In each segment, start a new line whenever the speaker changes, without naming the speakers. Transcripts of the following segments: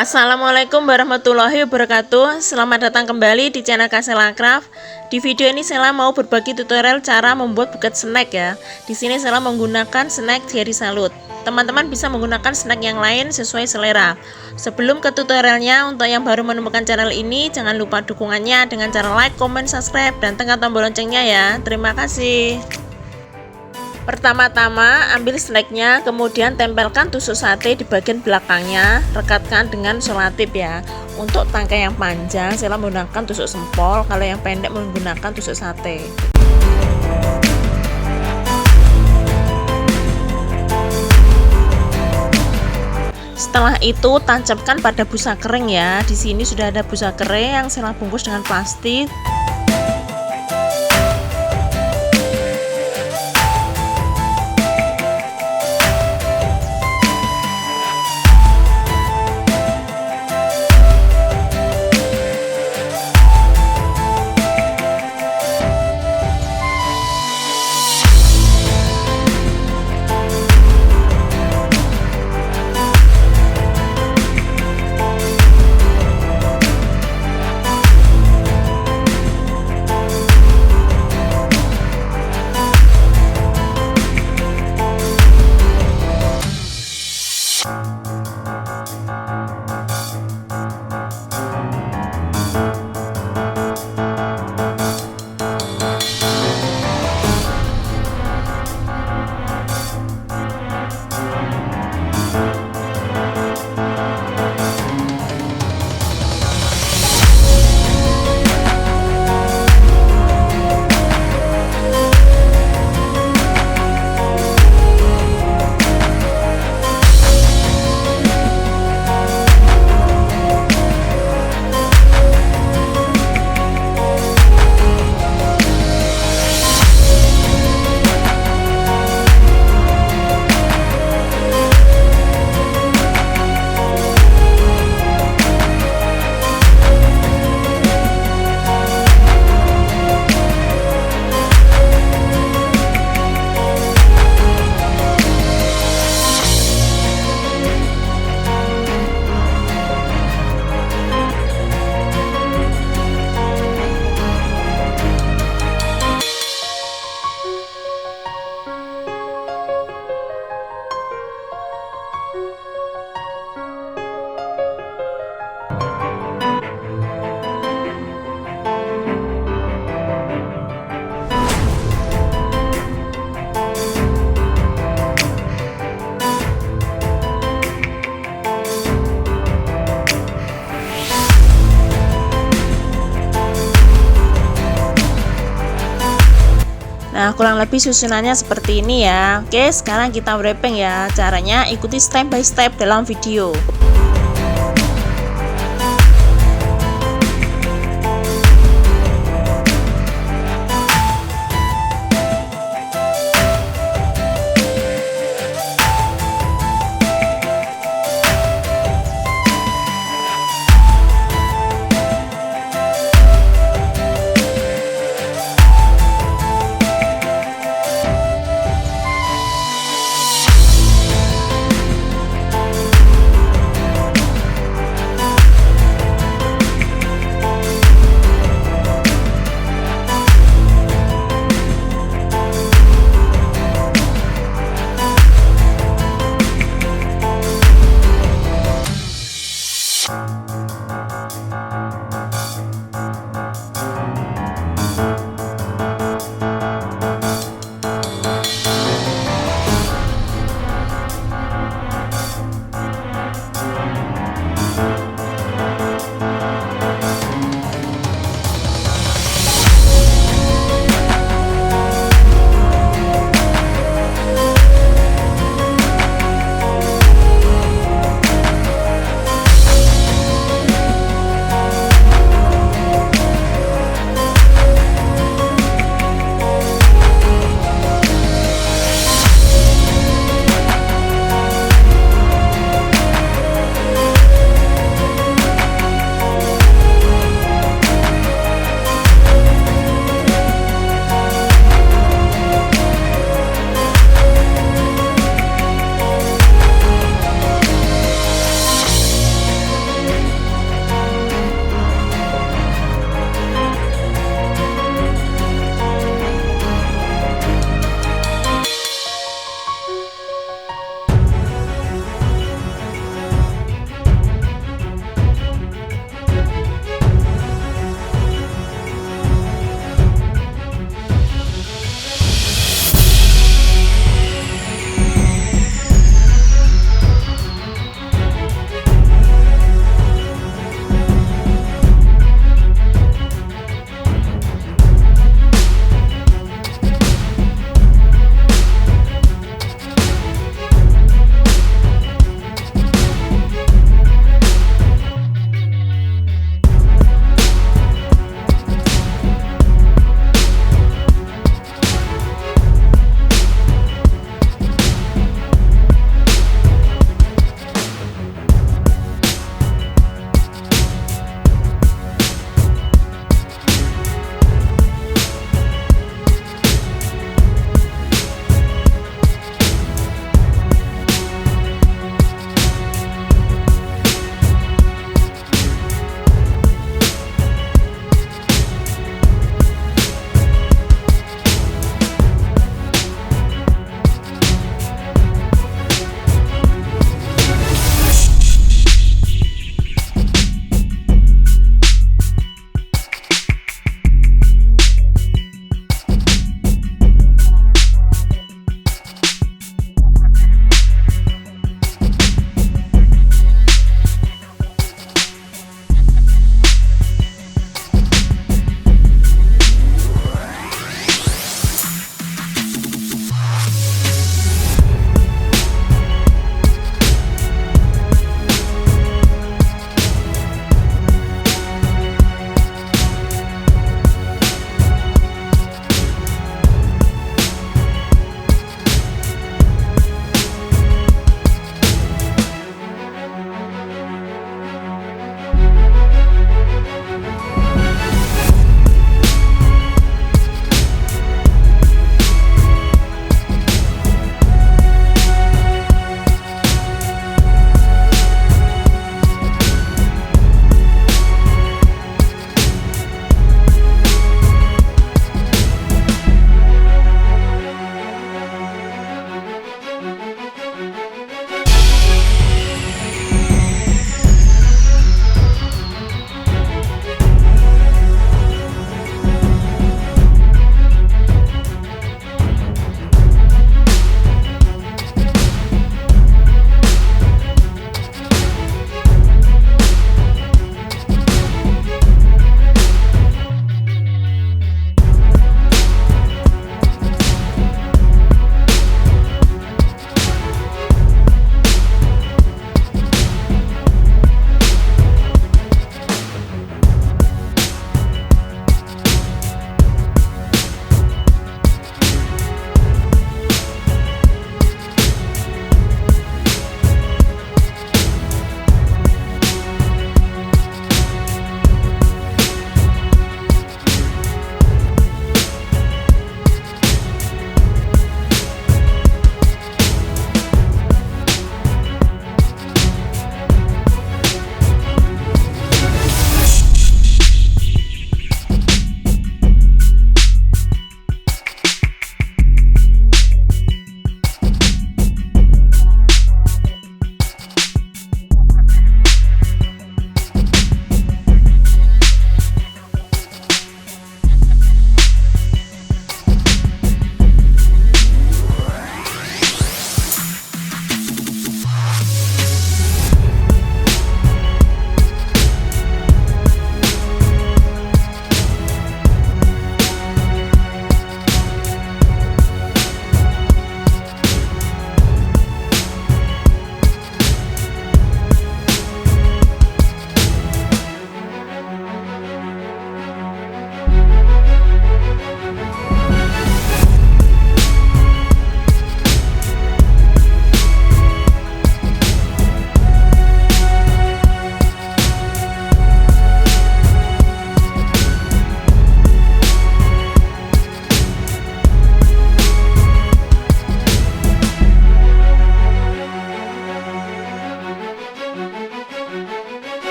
Assalamualaikum warahmatullahi wabarakatuh. Selamat datang kembali di channel Selamat. Di video ini Sela mau berbagi tutorial cara membuat buket snack ya. Di sini Sela menggunakan snack Gery Salut. Teman-teman bisa menggunakan snack yang lain sesuai selera. Sebelum ke tutorialnya, untuk yang baru menemukan channel ini, jangan lupa dukungannya dengan cara like, comment, subscribe, dan tekan tombol loncengnya ya. Terima kasih. Pertama-tama ambil snacknya, kemudian tempelkan tusuk sate di bagian belakangnya, rekatkan dengan solatip ya. Untuk tangkai yang panjang Sela menggunakan tusuk sempol, kalau yang pendek menggunakan tusuk sate. Setelah itu tancapkan pada busa kering ya. Di sini sudah ada busa kering yang Sela bungkus dengan plastik. Nah, kurang lebih susunannya seperti ini ya. Oke, sekarang kita wrapping ya. Caranya ikuti step by step dalam video.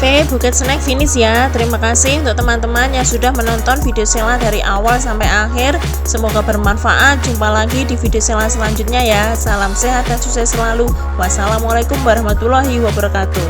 Oke, buket snack finish ya. Terima kasih untuk teman-teman yang sudah menonton video Sela dari awal sampai akhir. Semoga bermanfaat. Jumpa lagi di video Sela selanjutnya ya. Salam sehat dan sukses selalu. Wassalamualaikum warahmatullahi wabarakatuh.